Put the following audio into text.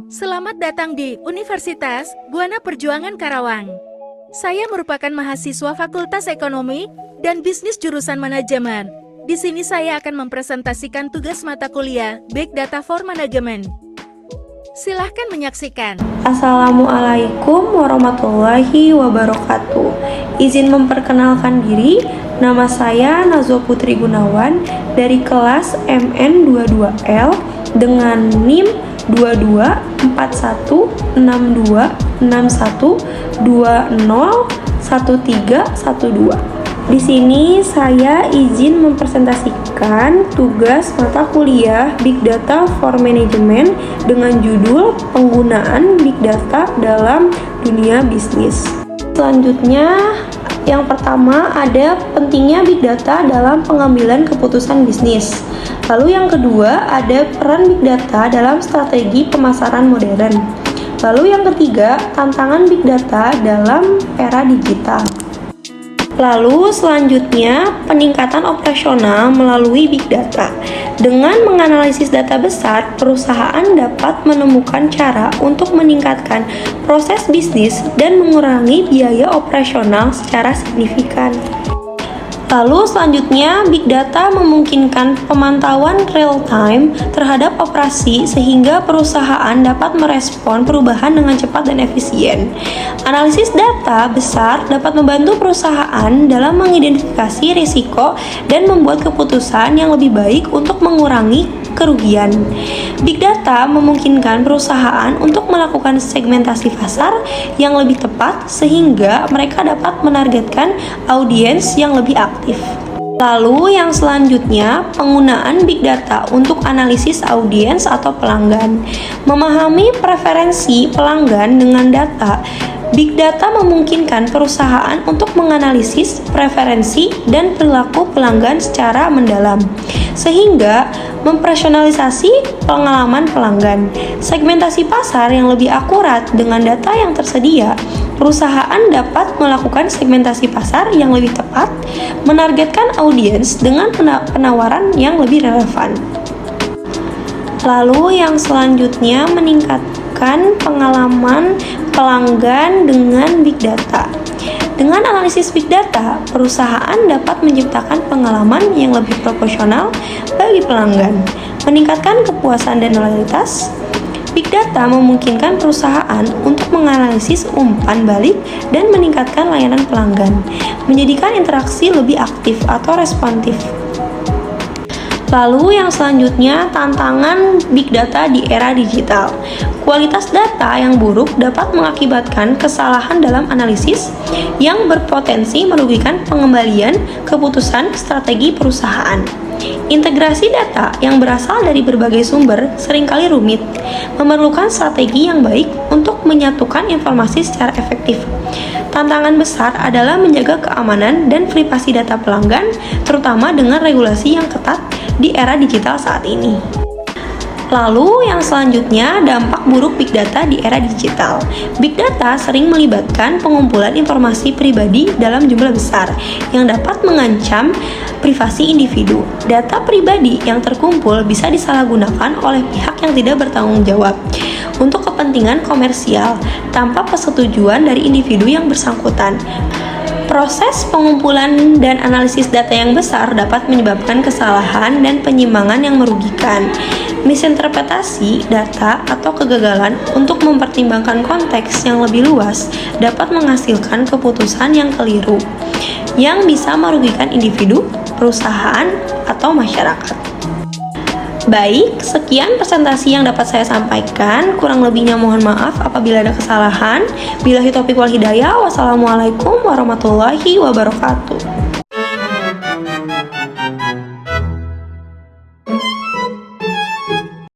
Selamat datang di Universitas Buana Perjuangan Karawang. Saya merupakan mahasiswa Fakultas Ekonomi dan Bisnis jurusan Manajemen. Di sini saya akan mempresentasikan tugas mata kuliah Big Data for Management. Silahkan menyaksikan. Assalamualaikum warahmatullahi wabarakatuh. Izin memperkenalkan diri, nama saya Nazwa Putri Gunawan dari kelas MN22L dengan NIM 22416261201312. Di sini saya izin mempresentasikan tugas mata kuliah Big Data for Management dengan judul Penggunaan Big Data dalam Dunia Bisnis. Selanjutnya, yang pertama ada pentingnya Big Data dalam pengambilan keputusan bisnis. Lalu yang kedua ada peran Big Data dalam strategi pemasaran modern. Lalu yang ketiga, tantangan Big Data dalam era digital. Lalu selanjutnya, peningkatan operasional melalui Big Data. Dengan menganalisis data besar, perusahaan dapat menemukan cara untuk meningkatkan proses bisnis dan mengurangi biaya operasional secara signifikan. Lalu selanjutnya, Big Data memungkinkan pemantauan real-time terhadap operasi sehingga perusahaan dapat merespon perubahan dengan cepat dan efisien. Analisis data besar dapat membantu perusahaan dalam mengidentifikasi risiko dan membuat keputusan yang lebih baik untuk mengurangi kerugian. Big Data memungkinkan perusahaan untuk melakukan segmentasi pasar yang lebih tepat sehingga mereka dapat menargetkan audiens yang lebih aktif. Lalu yang selanjutnya, penggunaan Big Data untuk analisis audiens atau pelanggan. Memahami preferensi pelanggan dengan data, Big Data memungkinkan perusahaan untuk menganalisis preferensi dan perilaku pelanggan secara mendalam, sehingga mempersonalisasi pengalaman pelanggan. Segmentasi pasar yang lebih akurat dengan data yang tersedia, perusahaan dapat melakukan segmentasi pasar yang lebih tepat, menargetkan audiens dengan penawaran yang lebih relevan. Lalu yang selanjutnya, meningkatkan pengalaman pelanggan dengan Big Data. Dengan analisis Big Data, perusahaan dapat menciptakan pengalaman yang lebih proporsional bagi pelanggan, meningkatkan kepuasan dan loyalitas. Big Data memungkinkan perusahaan untuk menganalisis umpan balik dan meningkatkan layanan pelanggan, menjadikan interaksi lebih aktif atau responsif. Lalu yang selanjutnya, tantangan Big Data di era digital. Kualitas data yang buruk dapat mengakibatkan kesalahan dalam analisis yang berpotensi merugikan pengembalian keputusan strategi perusahaan. Integrasi data yang berasal dari berbagai sumber seringkali rumit, memerlukan strategi yang baik untuk menyatukan informasi secara efektif. Tantangan besar adalah menjaga keamanan dan privasi data pelanggan, terutama dengan regulasi yang ketat di era digital saat ini. Lalu yang selanjutnya, dampak buruk Big Data di era digital. Big Data sering melibatkan pengumpulan informasi pribadi dalam jumlah besar yang dapat mengancam privasi individu. Data pribadi yang terkumpul bisa disalahgunakan oleh pihak yang tidak bertanggung jawab untuk kepentingan komersial tanpa persetujuan dari individu yang bersangkutan. Proses pengumpulan dan analisis data yang besar dapat menyebabkan kesalahan dan penyimpangan yang merugikan. Misinterpretasi data atau kegagalan untuk mempertimbangkan konteks yang lebih luas dapat menghasilkan keputusan yang keliru, yang bisa merugikan individu, perusahaan, atau masyarakat. Baik, sekian presentasi yang dapat saya sampaikan. Kurang lebihnya mohon maaf apabila ada kesalahan. Billahi taufiq wal hidayah. Wassalamualaikum warahmatullahi wabarakatuh.